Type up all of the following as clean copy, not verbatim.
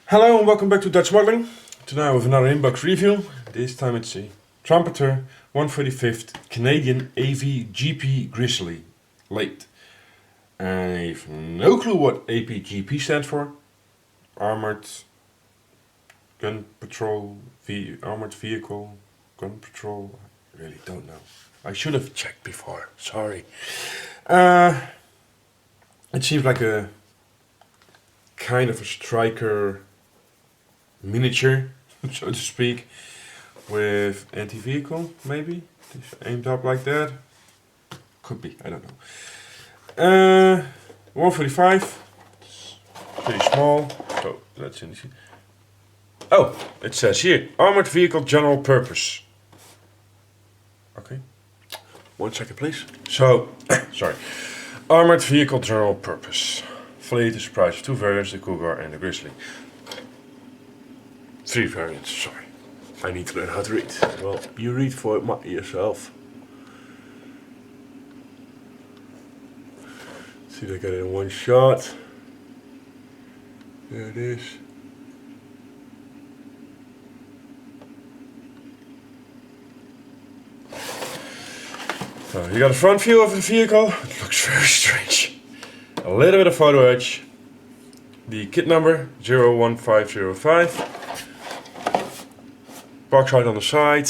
Hello and welcome back to Dutch Modeling. Tonight with another inbox review. This time it's a Trumpeter 145th Canadian AVGP Grizzly late. And I have no clue what AVGP stands for. Armored Gun Patrol, Armored Vehicle, Gun Patrol. I really don't know. I should have checked before, sorry. It seems like a kind of a striker miniature, so to speak, with anti-vehicle, maybe? It's aimed up like that. Could be, I don't know. 145, it's pretty small, so let's see. Oh, it says here, Armored Vehicle General Purpose. Okay, 1 second please. So, sorry. Armored Vehicle General Purpose. Fleet is comprised of 2 variants, the Cougar and the Grizzly. 3 variants, sorry. I need to learn how to read. Well, you read for it yourself. See if I get it in one shot. There it is. So you got a front view of the vehicle. It looks very strange. A little bit of photo edge. The kit number 01505. Box height on the side.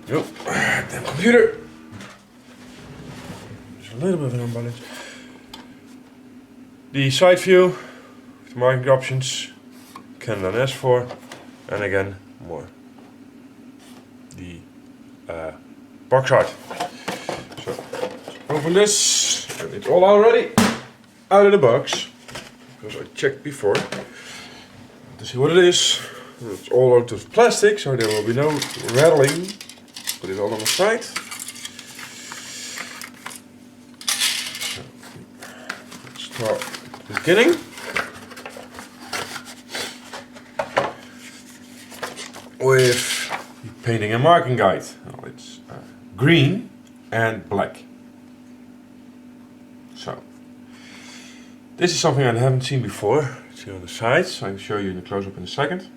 Yep. Damn computer. There's a little bit of an unbalance. The side view, the marking options, Canada and S4, and again more. The box height. So open this. And it's all already out of the box because I checked before to see what it is. It's all out of plastic, so there will be no rattling. Put it all on the side. So, let's start at the beginning. With the painting and marking guide. Well, it's green and black. So, this is something I haven't seen before. It's here on the sides. I'll show you in a close-up in a second.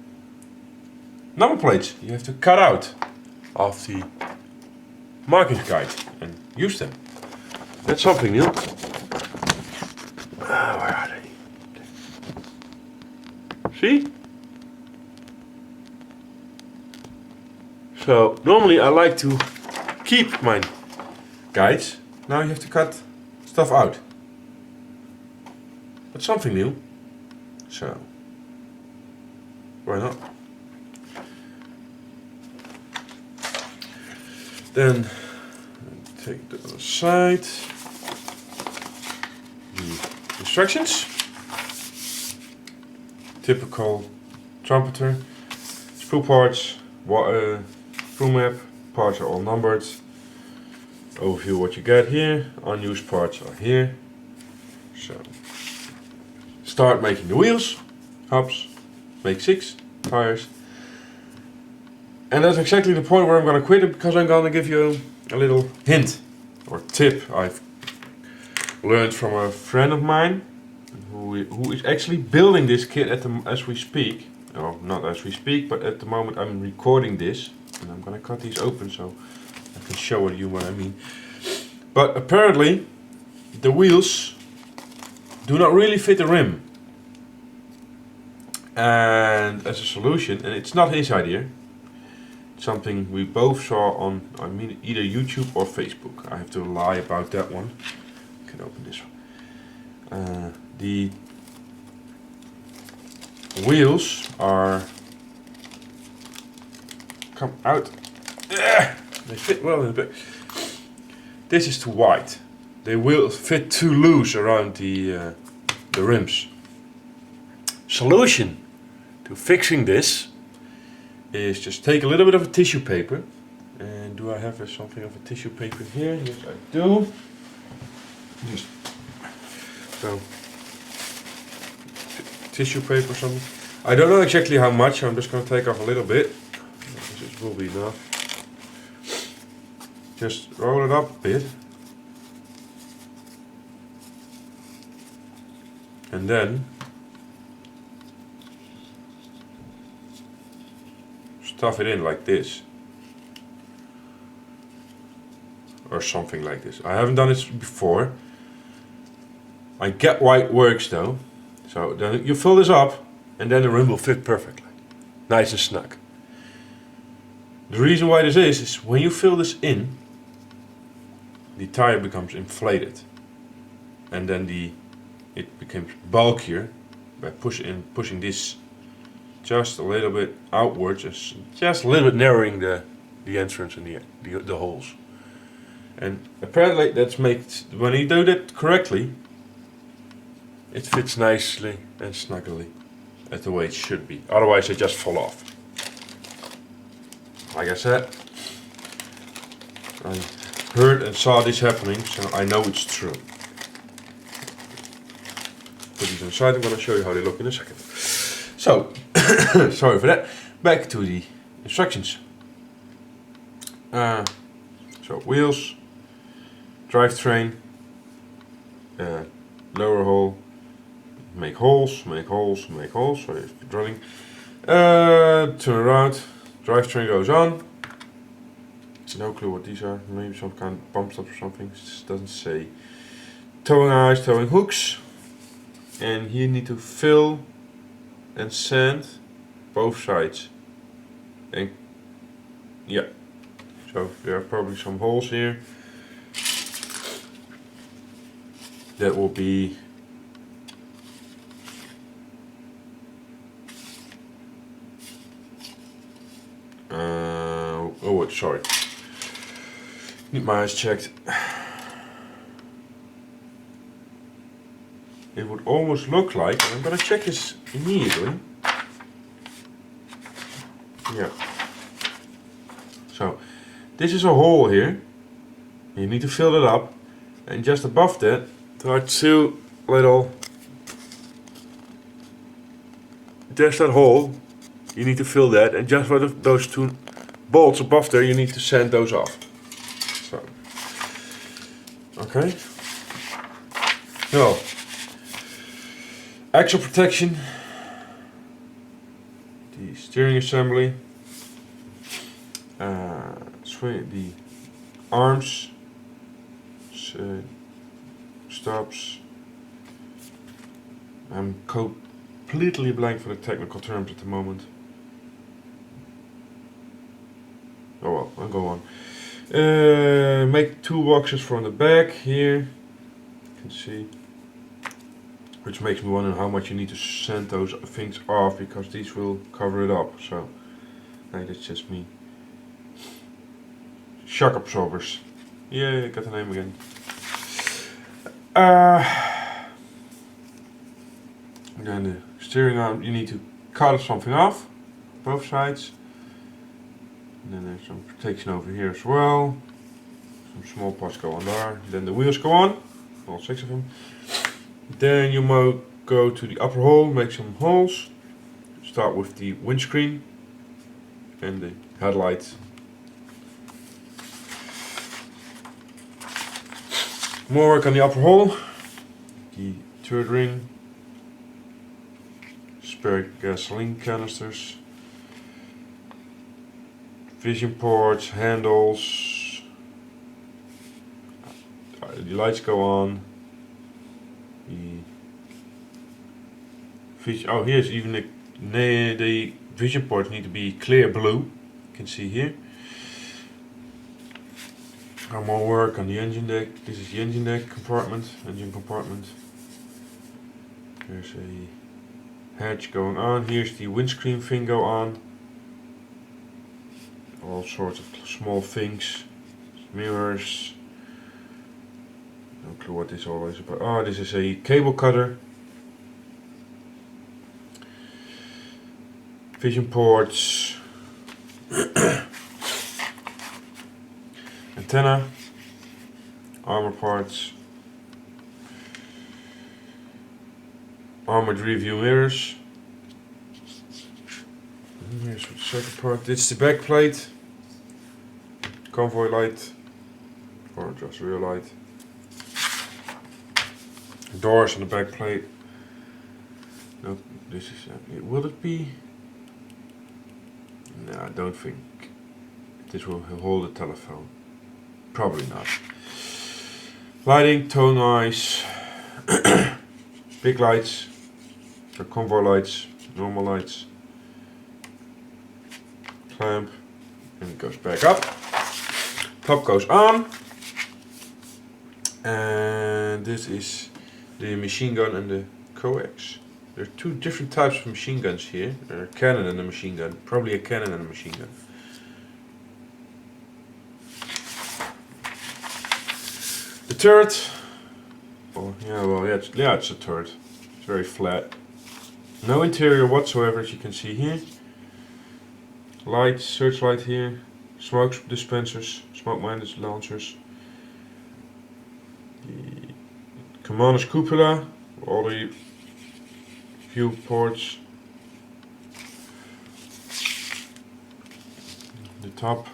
Number plates you have to cut out of the marking guide and use them. That's something new. Where are they? See? So normally I like to keep my guides. Now you have to cut stuff out. That's something new. So why not? Then take the other side. The instructions. Typical Trumpeter. Sprue parts, sprue map. Parts are all numbered. Overview what you get here. Unused parts are here. So start making the wheels, hubs, make 6 tires. And that's exactly the point where I'm going to quit it, because I'm going to give you a little hint or tip I've learned from a friend of mine who is actually building this kit as we speak. Well, not as we speak, but at the moment I'm recording this. And I'm going to cut these open so I can show you what I mean. But apparently the wheels do not really fit the rim. And as a solution, and it's not his idea, something we both saw on either YouTube or Facebook. I have to lie about that one. I can open this one. The wheels come out. They fit well in the back. This is too wide. They will fit too loose around the rims. Solution to fixing this is just take a little bit of a tissue paper. And do I have something of a tissue paper here? Yes, I do. Just so tissue paper or something. I don't know exactly how much. I'm just going to take off a little bit. This will be enough. Just roll it up a bit. And then stuff it in like this. Or something like this. I haven't done this before. I get why it works though. So then you fill this up and then the rim will fit perfectly. Nice and snug. The reason why this is when you fill this in, the tire becomes inflated. And then it becomes bulkier by pushing this just a little bit outwards, just a little bit narrowing the entrance and the holes. And apparently that's makes, when you do that correctly, it fits nicely and snugly as the way it should be. Otherwise they just fall off. Like I said, I heard and saw this happening, so I know it's true. Put these inside, I'm going to show you how they look in a second. So, sorry for that. Back to the instructions. So wheels, drivetrain, lower hole, make holes, make holes, make holes. So if you're drilling, turn around, drivetrain goes on. No clue what these are. Maybe some kind of bump stops or something. It doesn't say. Towing eyes, towing hooks, and here you need to fill and sand both sides. And yeah, so there are probably some holes here. That will be oh, sorry. Need my eyes checked. It would almost look like, and I'm gonna check this immediately. Yeah. So, this is a hole here. You need to fill it up, and just above that, there are two little. There's that hole. You need to fill that, and just for those two bolts above there, you need to sand those off. So, okay. Well, axle protection, the steering assembly, the arms, stops. I'm completely blank for the technical terms at the moment. Oh well, I'll go on. Make toolboxes from the back here. You can see. Which makes me wonder how much you need to sand those things off, because these will cover it up. So, that's just me. Shock absorbers. Yeah, I got the name again. Then the steering arm, you need to cut something off, both sides. And then there's some protection over here as well. Some small parts go on there. Then the wheels go on, all 6 of them. Then you might go to the upper hole, make some holes. Start with the windscreen and the headlights. More work on the upper hole. The third ring. Spare gasoline canisters. Vision ports, handles. The lights go on. Oh, here's even the vision ports need to be clear blue. You can see here. More work on the engine deck. This is the engine deck compartment, engine compartment. There's a hatch going on. Here's the windscreen thing go on. All sorts of small things. Mirrors. No clue what this all is about. Oh, this is a cable cutter. Vision ports. Antenna. Armor parts. Armored review mirrors. And here's the second part. This is the back plate. Convoy light. Or just rear light. Doors on the back plate. No, this is. Will it be? No, I don't think this will hold a telephone. Probably not. Lighting, tone eyes, big lights, or convoy lights, normal lights, clamp, and it goes back up. Top goes on, and this is the machine gun and the coax. There are two different types of machine guns here. A cannon and a machine gun. Probably a cannon and a machine gun. The turret. Oh, yeah, it's a turret. It's very flat. No interior whatsoever, as you can see here. Lights, searchlight here. Smoke dispensers, smoke mine launchers. The commander's cupola. All the view ports. The top,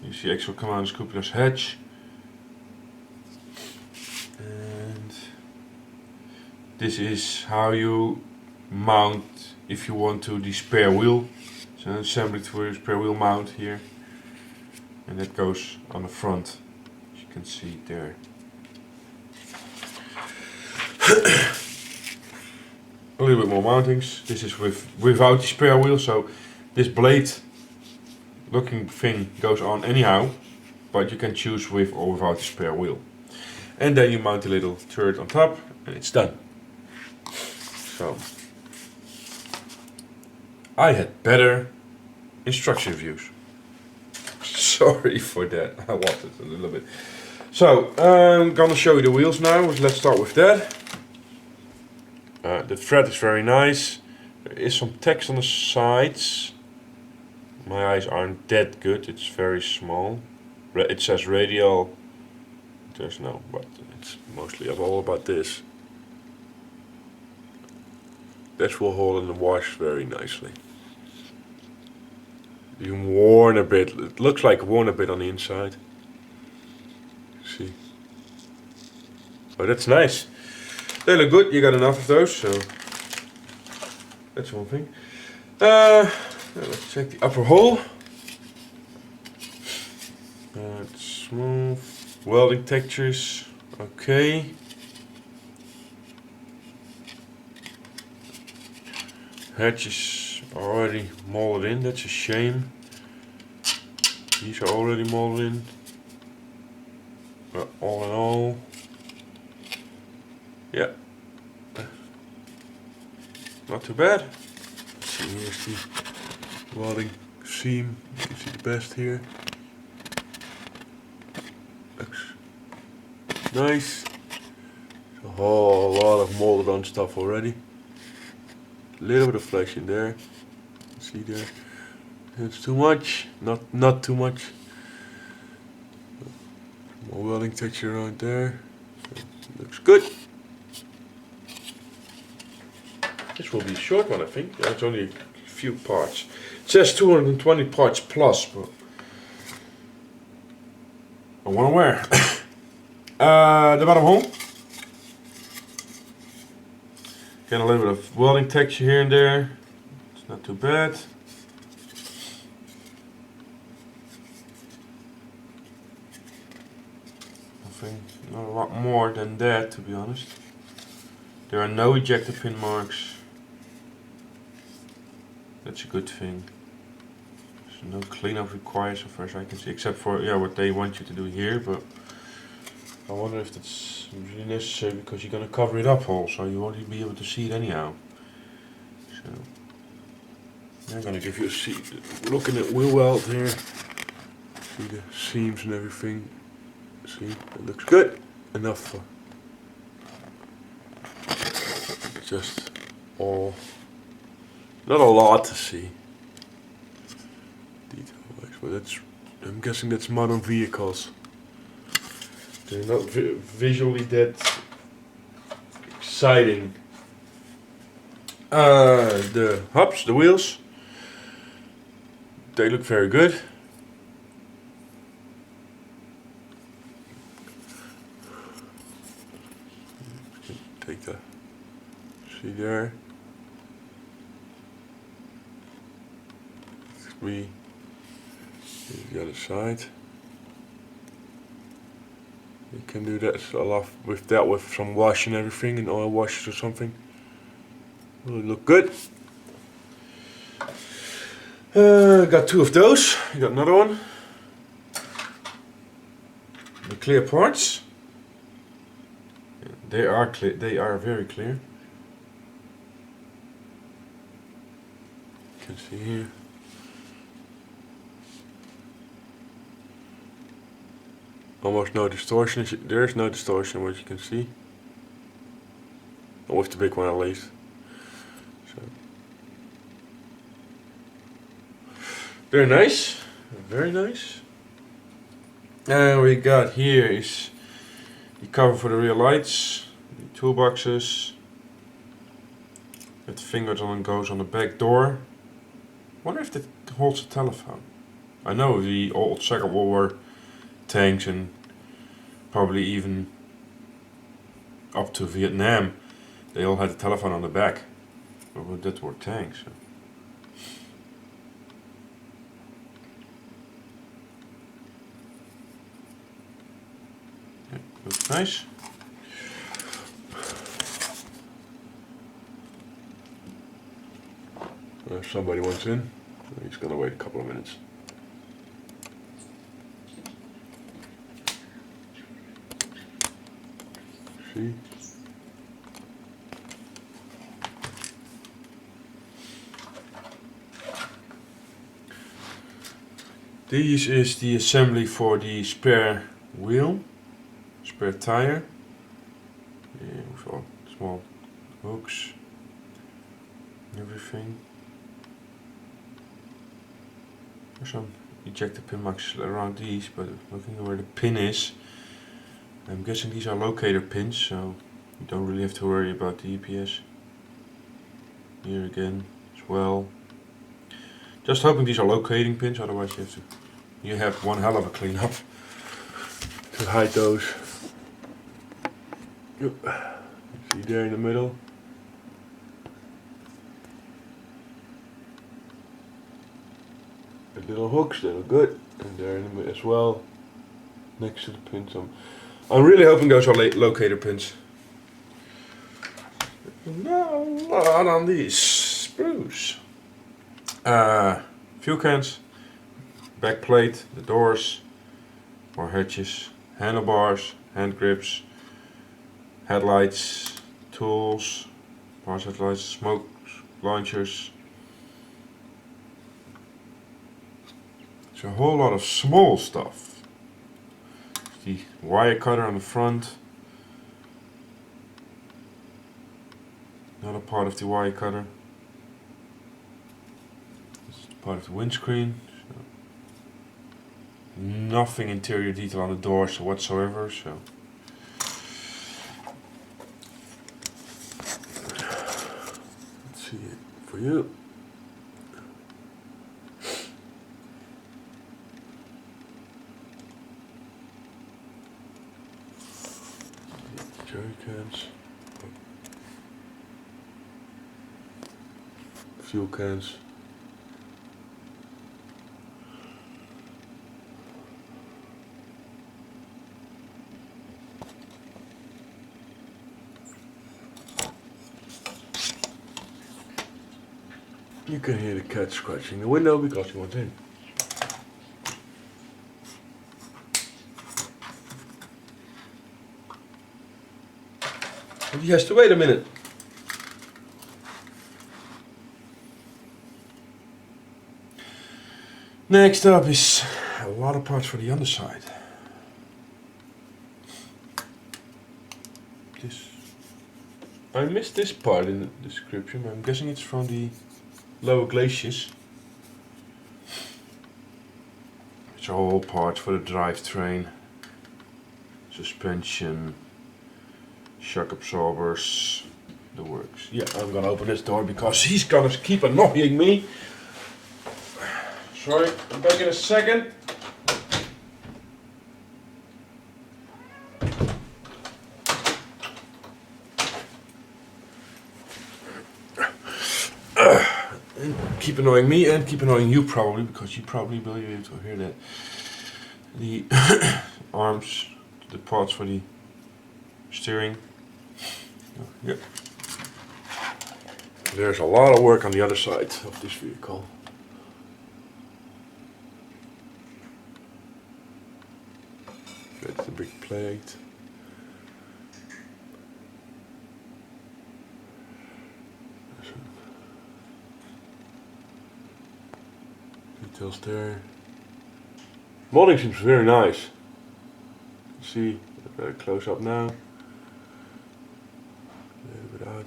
you see actual commander's cupola's hatch. And this is how you mount if you want to the spare wheel. So an assembly for your spare wheel mount here. And that goes on the front, as you can see there. A little bit more mountings. This is without the spare wheel, so this blade looking thing goes on anyhow, but you can choose with or without the spare wheel. And then you mount a little turret on top and it's done. So I had better instruction views. Sorry for that, I wanted a little bit. So I'm gonna show you the wheels now. Let's start with that. The thread is very nice. There is some text on the sides. My eyes aren't that good, it's very small. It says radial. There's no, but it's mostly all about this. This will hold in the wash very nicely. Even worn a bit. It looks like worn a bit on the inside. See. Oh, that's nice. They look good. You got enough of those, so that's one thing. Let's check the upper hole. It's smooth. Welding textures. Okay. Hatch is already molded in. That's a shame. These are already molded in. But all in all, yeah, not too bad. Let's see, here's the welding seam. You can see the best here. Looks nice. A whole lot of molded on stuff already. A little bit of flesh in there. See there. It's too much. Not too much. More welding texture right there. So looks good. This will be a short one, I think. Yeah, it's only a few parts. It says 220 parts plus, but I want to wear. The bottom hole. Get a little bit of welding texture here and there. It's not too bad. Nothing, not a lot more than that, to be honest. There are no ejector pin marks. That's a good thing. There's no cleanup required so far as I can see, except for what they want you to do here, but I wonder if that's really necessary because you're going to cover it up all, so you won't even be able to see it anyhow. So I'm going to give you a see. Looking at wheel weld here, see the seams and everything. See, it looks good enough for just all. Not a lot to see detail-wise, but that's. I'm guessing that's modern vehicles. They're not visually that exciting. The hubs, the wheels, they look very good. Take the, see there. 3 Here's the other side. You can do that a lot with that, with some wash and everything, and oil washes or something. Will look good. Got two of those. You got another one. The clear parts. They are clear. They are very clear. You can see here. Almost no distortion. There's no distortion, what you can see. Or with the big one at least. So. Very nice. Very nice. And we got here is the cover for the rear lights, the toolboxes. That fingers on and goes on the back door. Wonder if that holds a telephone. I know the old Second World War tanks and probably even up to Vietnam, they all had a telephone on the back. But that were tanks. So. Yeah, looks nice. Somebody wants in. He's gonna wait a couple of minutes. See? This is the assembly for the spare wheel, spare tire. Yeah, with all small hooks, everything. There's some ejector pin marks around these, but looking where the pin is, I'm guessing these are locator pins, so you don't really have to worry about the EPS. Here again as well. Just hoping these are locating pins, otherwise you have one hell of a cleanup to hide those. Yep. See there in the middle. The little hooks, they look good, and there in the middle as well, next to the pins. I'm really hoping those are locator pins. No, not on these sprues. Fuel cans, back plate, the doors, or hatches, handlebars, hand grips, headlights, tools, parts headlights, smoke launchers. It's a whole lot of small stuff. The wire cutter on the front. Another part of the wire cutter. This is part of the windscreen. So nothing interior detail on the doors whatsoever. So let's see it for you. Jerry cans, fuel cans, you can hear the cat scratching the window because he wants in. But he has to wait a minute. Next up is a lot of parts for the underside. I missed this part in the description, but I'm guessing it's from the lower glaciers. It's all parts for the drivetrain, suspension, shock absorbers, the works. Yeah, I'm gonna open this door because he's gonna keep annoying me. Sorry, I'm back in a second. Keep annoying me and keep annoying you probably, because you probably will be able to hear that. The arms, the parts for the steering. Yep. There's a lot of work on the other side of this vehicle. That's the big plate. Details there. Modding seems very nice. You see, very close up now. A little bit out.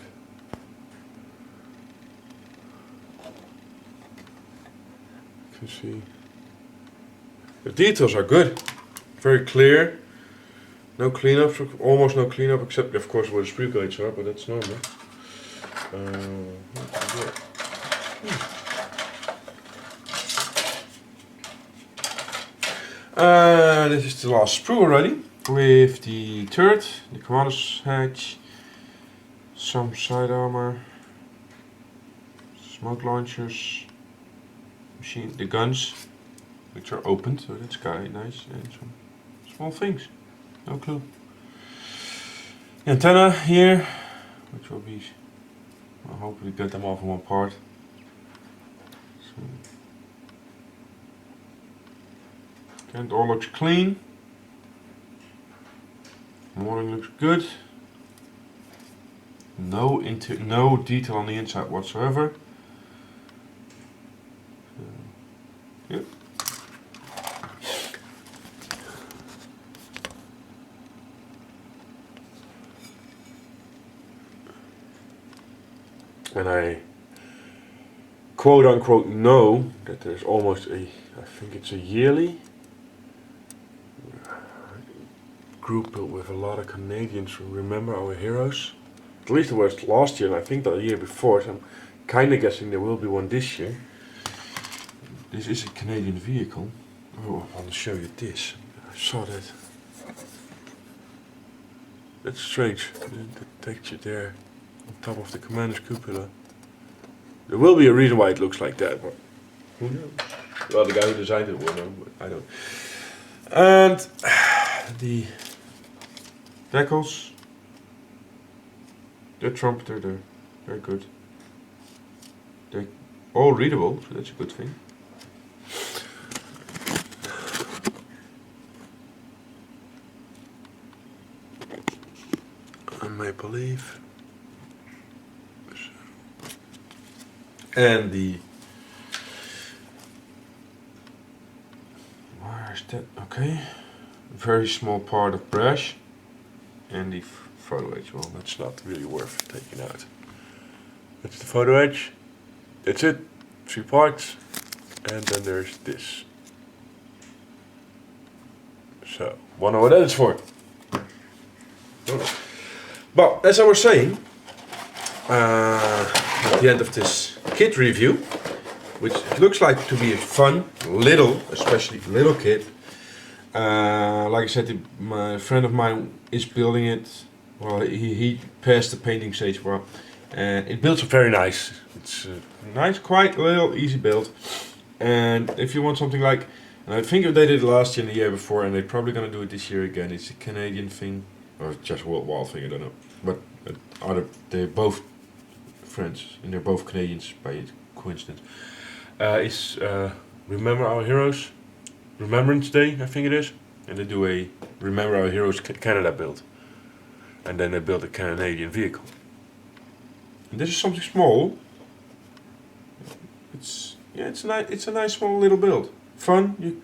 You can see. The details are good. Very clear. No cleanup, almost no cleanup, except of course where the screw gates are, but that's normal. This is the last sprue already, with the turret, the commander's hatch, some side armor, smoke launchers, the guns, which are opened, so that's kind of nice, and some small things, no clue. The antenna here, which will be, I'll hopefully get them off in one part. So, and all looks clean. Mooring looks good. No detail on the inside whatsoever. Yep. And I quote unquote know that there's almost I think it's a yearly group built with a lot of Canadians who remember our heroes. At least it was last year, and I think the year before, so I'm kinda guessing there will be one this year. This is a Canadian vehicle. Oh, I want to show you this. I saw that. That's strange. The texture there on top of the commander's cupola. There will be a reason why it looks like that, but who knows? Well, the guy who designed it will know, but I don't. And the decals, the Trumpeter, they're very good. They're all readable, so that's a good thing. A maple leaf. And the, where is that? Okay, very small part of brush, and the photo edge. Well, that's not really worth taking out. That's the photo edge. That's it. 3 parts, and then there's this. So, wonder what that is for. But as I was saying, at the end of this kit review, which looks like to be a fun little, especially little kit. Like I said, my friend of mine is building it. Well, he passed the painting stage for, and it builds very nice. It's a nice, quite little, easy build. And if you want something like, and I think they did it last year and the year before, and they're probably gonna do it this year again. It's a Canadian thing, or just worldwide thing, I don't know. But they're both friends, and they're both Canadians by coincidence. It's Remember Our Heroes, Remembrance Day, I think it is, and they do a Remember Our Heroes Canada build, and then they build a Canadian vehicle. And this is something small. It's a nice small little build, fun.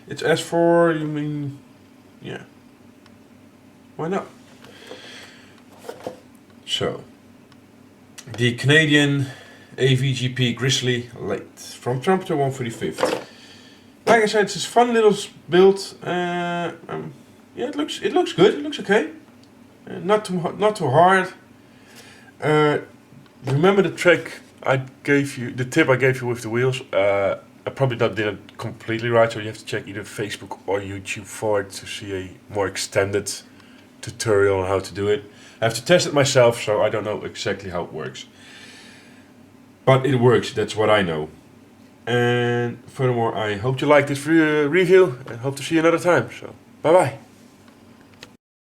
It's S4. You mean, yeah. Why not? So, the Canadian AVGP Grizzly light from Trumpeter 145th. Like I said, it's a fun little build. Yeah, it looks good. It looks okay. Not too hard. Remember the trick I gave you, the tip I gave you with the wheels? I probably did it completely right, so you have to check either Facebook or YouTube for it to see a more extended tutorial on how to do it. I have to test it myself, so I don't know exactly how it works. But it works, that's what I know. And furthermore, I hope you like this review and hope to see you another time. So, bye bye.